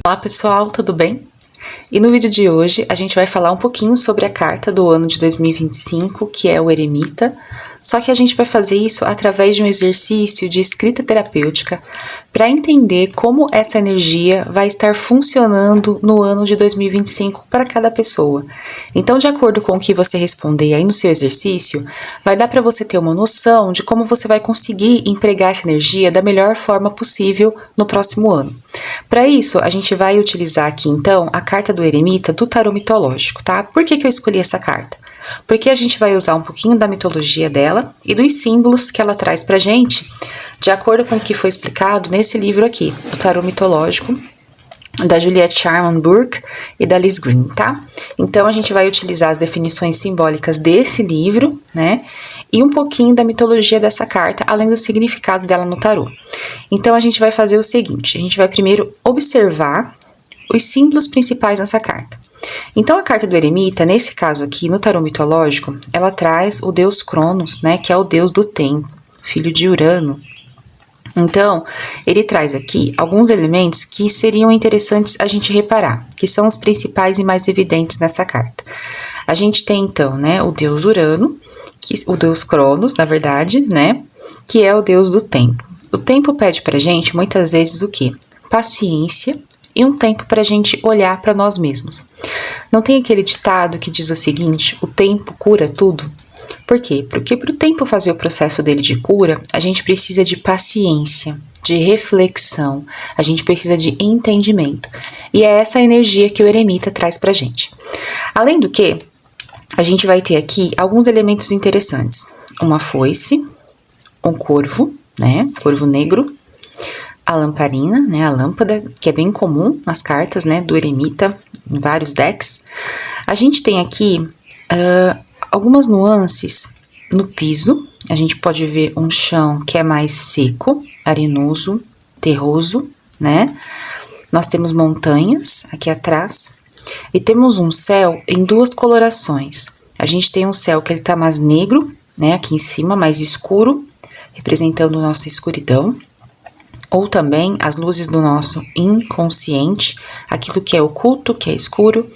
Olá pessoal, tudo bem? E no vídeo de hoje a gente vai falar um pouquinho sobre a carta do ano de 2025, que é o Eremita, só que a gente vai fazer isso através de um exercício de escrita terapêutica para entender como essa energia vai estar funcionando no ano de 2025 para cada pessoa. Então, de acordo com o que você responder aí no seu exercício, vai dar para você ter uma noção de como você vai conseguir empregar essa energia da melhor forma possível no próximo ano. Para isso, a gente vai utilizar aqui então a carta do Eremita do tarô mitológico, tá? Por que eu escolhi essa carta? Porque a gente vai usar um pouquinho da mitologia dela e dos símbolos que ela traz pra gente, de acordo com o que foi explicado nesse livro aqui, o Tarô Mitológico, da Juliette Sharman Burke e da Liz Green, tá? Então a gente vai utilizar as definições simbólicas desse livro, né? E um pouquinho da mitologia dessa carta, além do significado dela no tarô. Então a gente vai fazer o seguinte, a gente vai primeiro observar os símbolos principais nessa carta. Então a carta do Eremita, nesse caso aqui, no tarô mitológico, ela traz o deus Cronos, né, que é o deus do tempo, filho de Urano. Então, ele traz aqui alguns elementos que seriam interessantes a gente reparar, que são os principais e mais evidentes nessa carta. A gente tem então, né, o deus Urano, o deus Cronos, na verdade, né, que é o deus do tempo. O tempo pede pra gente, muitas vezes, o quê? Paciência e um tempo pra gente olhar para nós mesmos. Não tem aquele ditado que diz o seguinte, o tempo cura tudo? Por quê? Porque para o tempo fazer o processo dele de cura, a gente precisa de paciência, de reflexão, a gente precisa de entendimento. E é essa energia que o Eremita traz pra gente. Além do que, a gente vai ter aqui alguns elementos interessantes. Uma foice, um corvo, né? Corvo negro, a lamparina, né? A lâmpada, que é bem comum nas cartas, né? Do Eremita, em vários decks. A gente tem aqui algumas nuances no piso. A gente pode ver um chão que é mais seco, arenoso, terroso, né? Nós temos montanhas aqui atrás e temos um céu em duas colorações. A gente tem um céu que ele tá mais negro, né? Aqui em cima, mais escuro, representando nossa escuridão. Ou também as luzes do nosso inconsciente, aquilo que é oculto, que é escuro,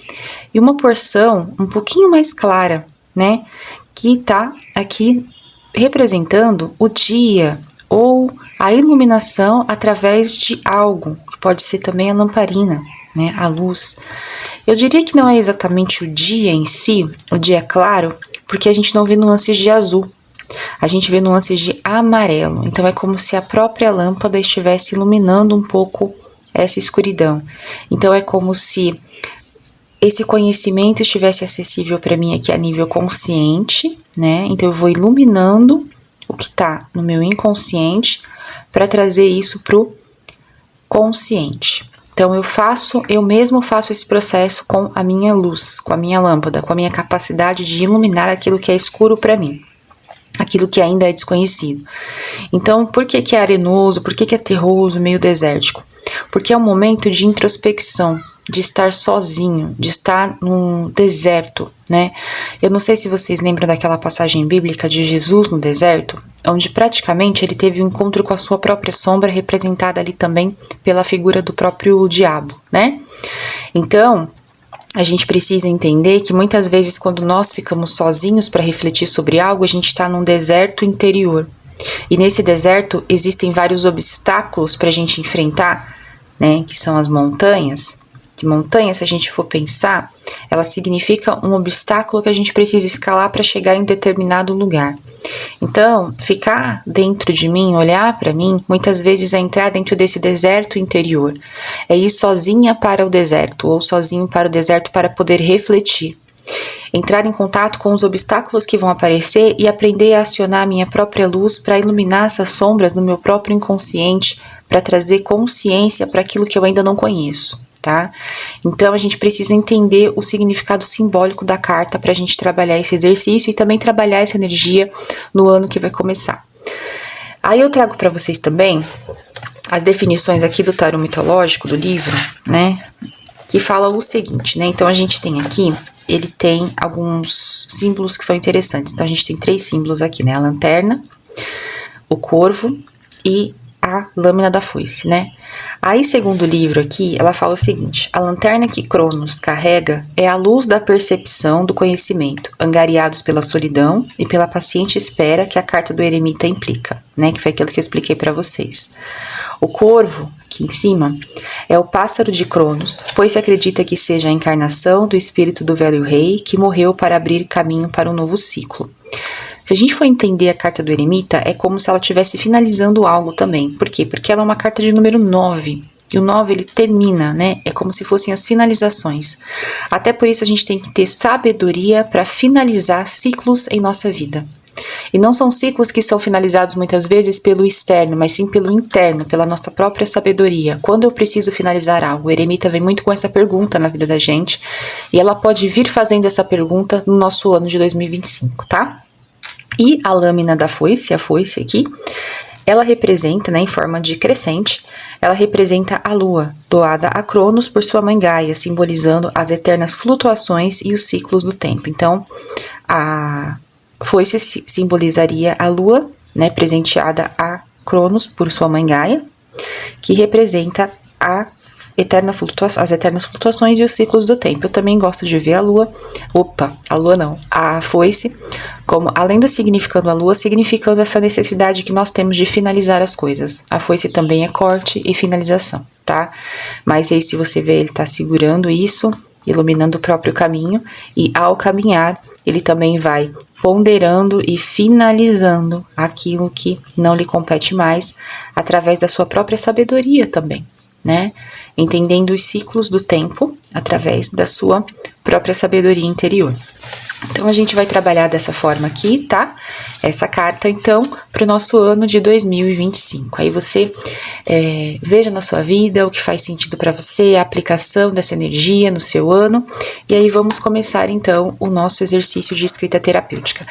e uma porção um pouquinho mais clara, né, que tá aqui representando o dia ou a iluminação através de algo, que pode ser também a lamparina, né, a luz. Eu diria que não é exatamente o dia em si, o dia claro, porque a gente não vê nuances de azul. A gente vê nuances de amarelo, então é como se a própria lâmpada estivesse iluminando um pouco essa escuridão. Então é como se esse conhecimento estivesse acessível para mim aqui a nível consciente, né? Então eu vou iluminando o que está no meu inconsciente para trazer isso pro consciente. Então eu mesmo faço esse processo com a minha luz, com a minha lâmpada, com a minha capacidade de iluminar aquilo que é escuro para mim. Aquilo que ainda é desconhecido. Então, por que é arenoso? Por que é terroso, meio desértico? Porque é um momento de introspecção, de estar sozinho, de estar num deserto, né? Eu não sei se vocês lembram daquela passagem bíblica de Jesus no deserto, onde praticamente ele teve um encontro com a sua própria sombra, representada ali também pela figura do próprio diabo, né? Então, a gente precisa entender que muitas vezes quando nós ficamos sozinhos para refletir sobre algo, a gente está num deserto interior. E nesse deserto existem vários obstáculos para a gente enfrentar, né? Que são as montanhas. Que montanha, se a gente for pensar, ela significa um obstáculo que a gente precisa escalar para chegar em determinado lugar. Então, ficar dentro de mim, olhar para mim, muitas vezes é entrar dentro desse deserto interior. É ir sozinha para o deserto, ou sozinho para o deserto para poder refletir. Entrar em contato com os obstáculos que vão aparecer e aprender a acionar a minha própria luz para iluminar essas sombras no meu próprio inconsciente, para trazer consciência para aquilo que eu ainda não conheço. Tá? Então a gente precisa entender o significado simbólico da carta para a gente trabalhar esse exercício e também trabalhar essa energia no ano que vai começar. Aí eu trago para vocês também as definições aqui do tarô mitológico do livro, né? Que fala o seguinte, né? Então a gente tem aqui, ele tem alguns símbolos que são interessantes. Então a gente tem 3 símbolos aqui, né? A lanterna, o corvo e a lâmina da foice, né? Aí, segundo o livro aqui, ela fala o seguinte: a lanterna que Cronos carrega é a luz da percepção do conhecimento, angariados pela solidão e pela paciente espera que a carta do eremita implica, né? Que foi aquilo que eu expliquei para vocês. O corvo, aqui em cima, é o pássaro de Cronos, pois se acredita que seja a encarnação do espírito do velho rei que morreu para abrir caminho para um novo ciclo. Se a gente for entender a carta do eremita, é como se ela estivesse finalizando algo também. Por quê? Porque ela é uma carta de número 9. E o 9 ele termina, né? É como se fossem as finalizações. Até por isso a gente tem que ter sabedoria para finalizar ciclos em nossa vida. E não são ciclos que são finalizados muitas vezes pelo externo, mas sim pelo interno, pela nossa própria sabedoria. Quando eu preciso finalizar algo? O eremita vem muito com essa pergunta na vida da gente. E ela pode vir fazendo essa pergunta no nosso ano de 2025, tá? E a lâmina da foice, a foice aqui, ela representa, né, em forma de crescente, ela representa a lua, doada a Cronos por sua mãe Gaia, simbolizando as eternas flutuações e os ciclos do tempo. Então, a foice simbolizaria a lua, né, presenteada a Cronos por sua mãe Gaia, que representa as eternas flutuações e os ciclos do tempo. Eu também gosto de ver a foice, como além do significando a lua, significando essa necessidade que nós temos de finalizar as coisas. A foice também é corte e finalização, tá? Mas aí, se você vê, ele tá segurando isso, iluminando o próprio caminho, e ao caminhar, ele também vai ponderando e finalizando aquilo que não lhe compete mais, através da sua própria sabedoria também, né? Entendendo os ciclos do tempo através da sua própria sabedoria interior. Então, a gente vai trabalhar dessa forma aqui, tá? Essa carta, então, para o nosso ano de 2025. Aí você veja na sua vida o que faz sentido para você, a aplicação dessa energia no seu ano. E aí vamos começar, então, o nosso exercício de escrita terapêutica.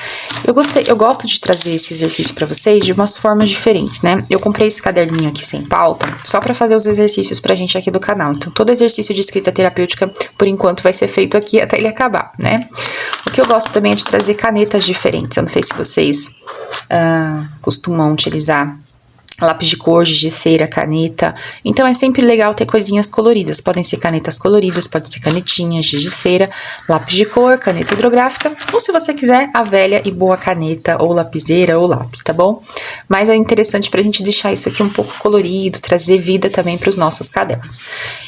Eu gosto de trazer esse exercício para vocês de umas formas diferentes, né? Eu comprei esse caderninho aqui sem pauta, só para fazer os exercícios pra gente aqui do canal. Então, todo exercício de escrita terapêutica, por enquanto, vai ser feito aqui até ele acabar, né? O que eu gosto também é de trazer canetas diferentes. Eu não sei se vocês costumam utilizar lápis de cor, giz de cera, caneta. Então é sempre legal ter coisinhas coloridas. Podem ser canetas coloridas, pode ser canetinha, giz de cera, lápis de cor, caneta hidrográfica, ou se você quiser, a velha e boa caneta, ou lapiseira, ou lápis, tá bom? Mas é interessante pra gente deixar isso aqui um pouco colorido, trazer vida também para os nossos cadernos.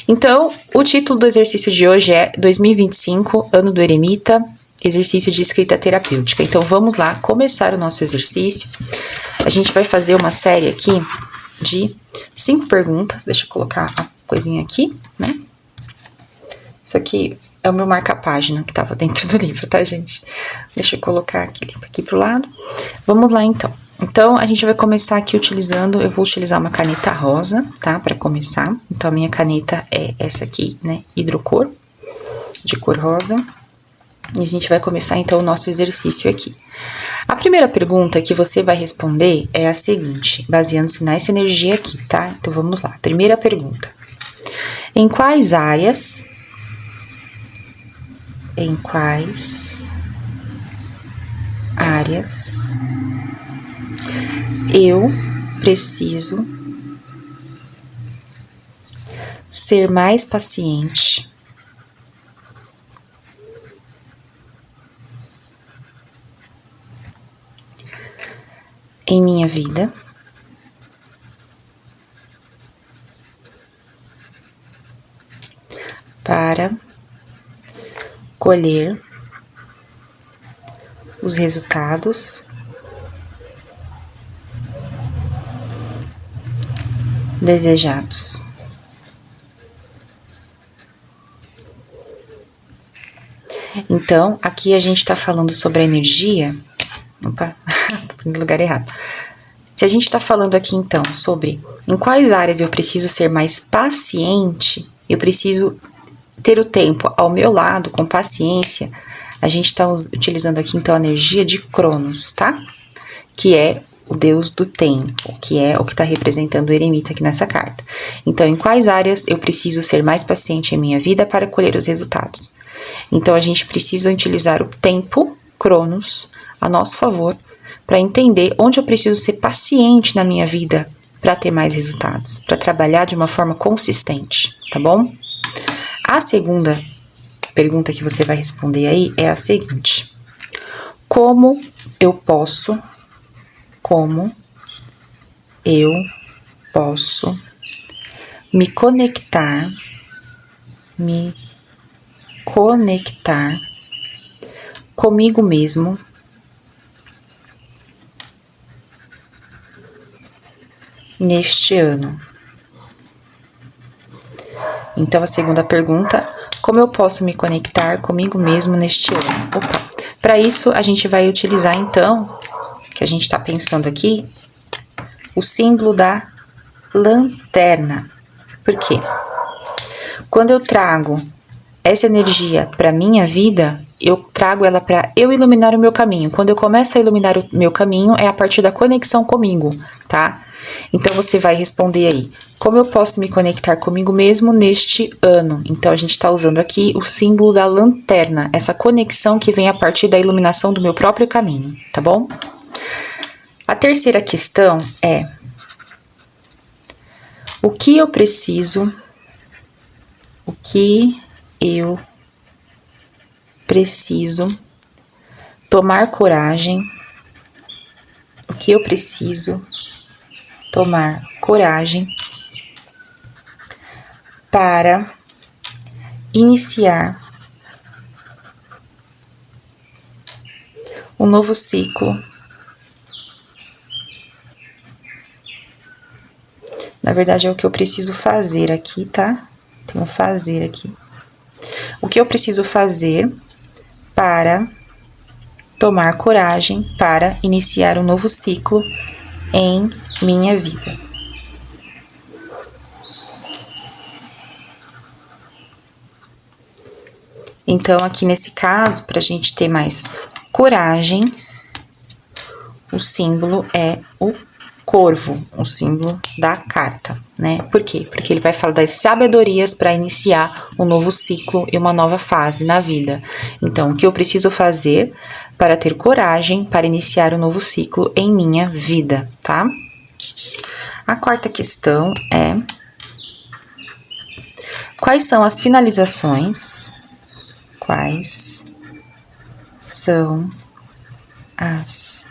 Então, o título do exercício de hoje é 2025, Ano do Eremita, exercício de escrita terapêutica. Então, vamos lá começar o nosso exercício. A gente vai fazer uma série aqui de 5 perguntas. Deixa eu colocar a coisinha aqui, né? Isso aqui é o meu marca-página que estava dentro do livro, tá, gente? Deixa eu colocar aqui pro lado. Vamos lá, então. Então, a gente vai começar aqui eu vou utilizar uma caneta rosa, tá? Para começar. Então, a minha caneta é essa aqui, né? Hidrocor, de cor rosa. E a gente vai começar, então, o nosso exercício aqui. A primeira pergunta que você vai responder é a seguinte, baseando-se nessa energia aqui, tá? Então, vamos lá. Primeira pergunta. Em quais áreas eu preciso ser mais paciente em minha vida para colher os resultados desejados. Então, aqui a gente tá falando sobre a energia. Opa, no lugar errado. Se a gente tá falando aqui, então, sobre em quais áreas eu preciso ser mais paciente, eu preciso ter o tempo ao meu lado, com paciência, a gente tá utilizando aqui, então, a energia de Cronos, tá? Que é o deus do tempo, que é o que tá representando o eremita aqui nessa carta. Então, em quais áreas eu preciso ser mais paciente em minha vida para colher os resultados? Então, a gente precisa utilizar o tempo, Cronos, a nosso favor, para entender onde eu preciso ser paciente na minha vida, para ter mais resultados, para trabalhar de uma forma consistente, tá bom? A segunda pergunta que você vai responder aí é a seguinte: como eu posso me conectar comigo mesmo neste ano? Então, a segunda pergunta: como eu posso me conectar comigo mesmo neste ano? Opa! Para isso, a gente vai utilizar, então, que a gente está pensando aqui, o símbolo da lanterna. Por quê? Quando eu trago essa energia para minha vida, eu trago ela para eu iluminar o meu caminho. Quando eu começo a iluminar o meu caminho, é a partir da conexão comigo, tá? Então, você vai responder aí: como eu posso me conectar comigo mesmo neste ano? Então, a gente está usando aqui o símbolo da lanterna, essa conexão que vem a partir da iluminação do meu próprio caminho, tá bom? A terceira questão é: o que eu preciso tomar coragem, para iniciar um novo ciclo. Na verdade, é o que eu preciso fazer aqui, tá? Tem um fazer aqui. O que eu preciso fazer para tomar coragem para iniciar um novo ciclo em minha vida? Então, aqui nesse caso, para a gente ter mais coragem, o símbolo é o corvo, o símbolo da carta, né? Por quê? Porque ele vai falar das sabedorias para iniciar um novo ciclo e uma nova fase na vida. Então, o que eu preciso fazer para ter coragem para iniciar um novo ciclo em minha vida, tá? A quarta questão é: quais são as finalizações? Quais são as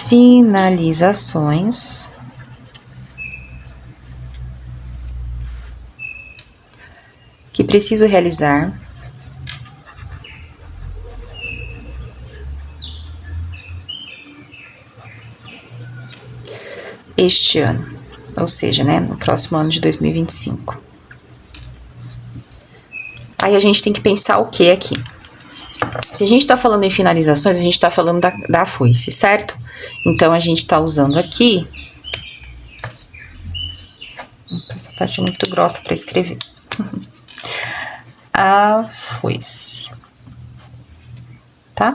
finalizações que preciso realizar este ano, ou seja, né, no próximo ano de 2025. Aí a gente tem que pensar o que aqui? Se a gente tá falando em finalizações, a gente tá falando da foice, certo? Então, a gente tá usando aqui... Essa parte é muito grossa para escrever. A foice. Tá?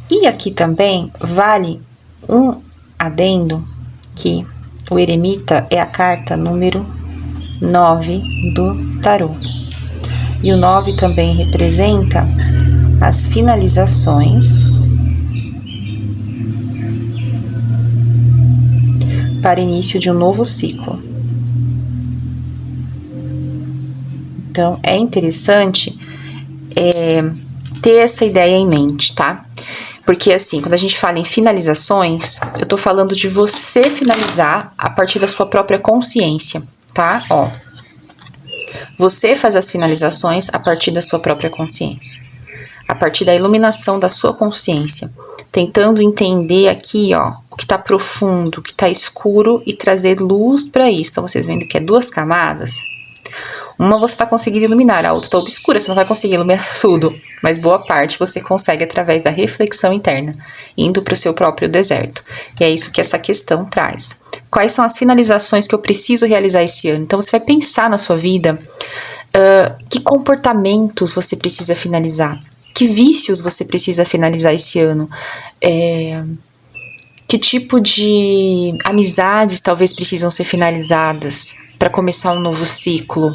E aqui também vale um adendo que o eremita é a carta número 9 do tarô. E o 9 também representa as finalizações para início de um novo ciclo. Então, é interessante ter essa ideia em mente, tá? Porque, assim, quando a gente fala em finalizações, eu tô falando de você finalizar a partir da sua própria consciência, tá? Ó, você faz as finalizações a partir da sua própria consciência, a partir da iluminação da sua consciência, tentando entender aqui, ó, o que tá profundo, o que tá escuro e trazer luz para isso. Então, vocês vendo que é 2 camadas. Uma você tá conseguindo iluminar, a outra tá obscura, você não vai conseguir iluminar tudo, mas boa parte você consegue através da reflexão interna, indo para o seu próprio deserto. E é isso que essa questão traz. Quais são as finalizações que eu preciso realizar esse ano? Então, você vai pensar na sua vida, que comportamentos você precisa finalizar, que vícios você precisa finalizar esse ano, que tipo de amizades talvez precisam ser finalizadas para começar um novo ciclo.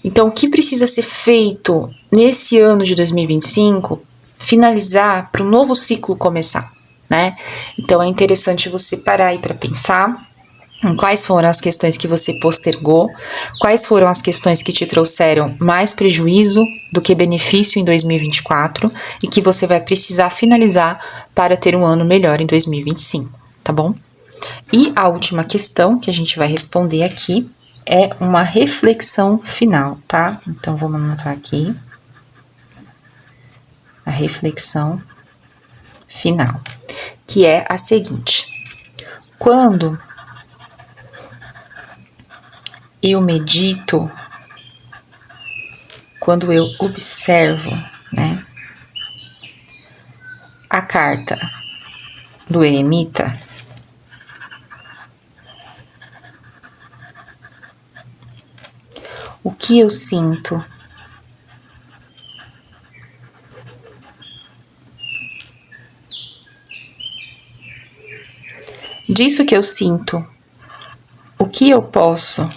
Então, o que precisa ser feito nesse ano de 2025, finalizar para o novo ciclo começar, né? Então, é interessante você parar aí para pensar Quais foram as questões que você postergou? Quais foram as questões que te trouxeram mais prejuízo do que benefício em 2024 e que você vai precisar finalizar para ter um ano melhor em 2025, tá bom? E a última questão que a gente vai responder aqui é uma reflexão final, tá? Então, vamos anotar aqui a reflexão final, que é a seguinte: quando eu medito, quando eu observo, né, a carta do eremita, o que eu sinto? Disso que eu sinto, o que eu posso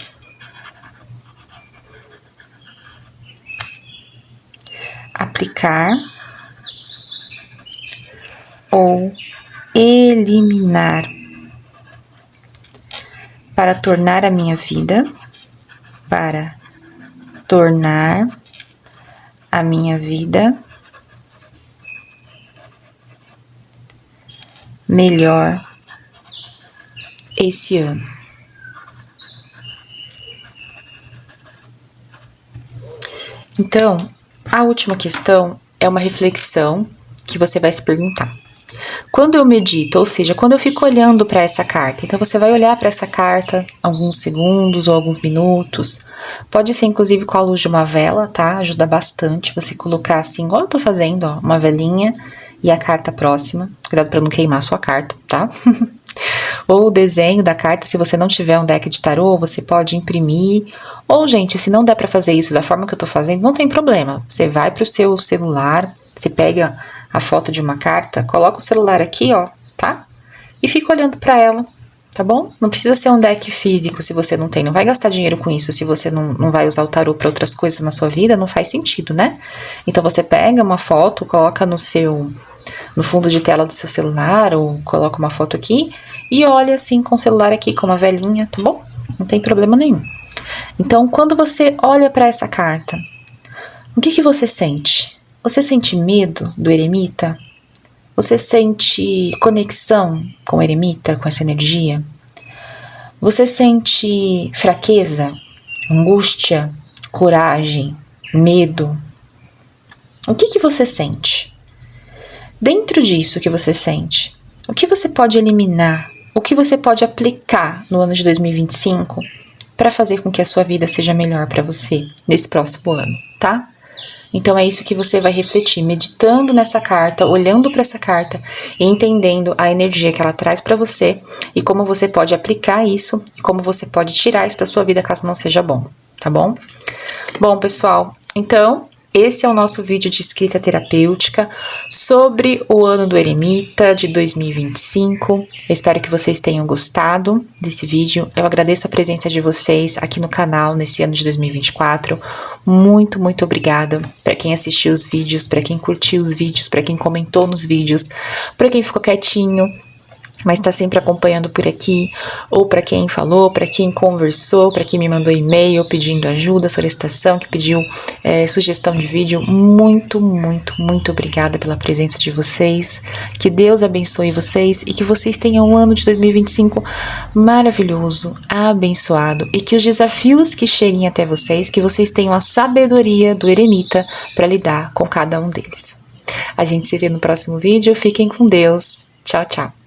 aplicar ou eliminar para tornar a minha vida, melhor esse ano. Então, a última questão é uma reflexão que você vai se perguntar. Quando eu medito, ou seja, quando eu fico olhando para essa carta, então você vai olhar para essa carta alguns segundos ou alguns minutos, pode ser inclusive com a luz de uma vela, tá? Ajuda bastante você colocar assim, igual eu tô fazendo, ó, uma velinha e a carta próxima. Cuidado para não queimar a sua carta, tá? Ou o desenho da carta, se você não tiver um deck de tarô, você pode imprimir. Ou, gente, se não der para fazer isso da forma que eu tô fazendo, não tem problema. Você vai pro seu celular, você pega a foto de uma carta, coloca o celular aqui, ó, tá? E fica olhando para ela, tá bom? Não precisa ser um deck físico se você não tem. Não vai gastar dinheiro com isso se você não vai usar o tarô para outras coisas na sua vida, não faz sentido, né? Então você pega uma foto, coloca no fundo de tela do seu celular, ou coloca uma foto aqui e olha assim com o celular aqui, com uma velhinha, tá bom? Não tem problema nenhum. Então, quando você olha para essa carta, o que você sente? Você sente medo do eremita? Você sente conexão com o eremita, com essa energia? Você sente fraqueza, angústia, coragem, medo? O que você sente? Dentro disso que você sente, o que você pode eliminar? O que você pode aplicar no ano de 2025 para fazer com que a sua vida seja melhor para você nesse próximo ano, tá? Então é isso que você vai refletir, meditando nessa carta, olhando para essa carta e entendendo a energia que ela traz para você e como você pode aplicar isso e como você pode tirar isso da sua vida caso não seja bom, tá bom? Bom, pessoal, então esse é o nosso vídeo de escrita terapêutica sobre o ano do eremita de 2025. Eu espero que vocês tenham gostado desse vídeo. Eu agradeço a presença de vocês aqui no canal nesse ano de 2024. Muito, muito obrigada para quem assistiu os vídeos, para quem curtiu os vídeos, para quem comentou nos vídeos, para quem ficou quietinho, mas está sempre acompanhando por aqui, ou para quem falou, para quem conversou, para quem me mandou e-mail pedindo ajuda, solicitação, que pediu sugestão de vídeo. Muito, muito, muito obrigada pela presença de vocês. Que Deus abençoe vocês e que vocês tenham um ano de 2025 maravilhoso, abençoado, e que os desafios que cheguem até vocês, que vocês tenham a sabedoria do eremita para lidar com cada um deles. A gente se vê no próximo vídeo. Fiquem com Deus. Tchau, tchau.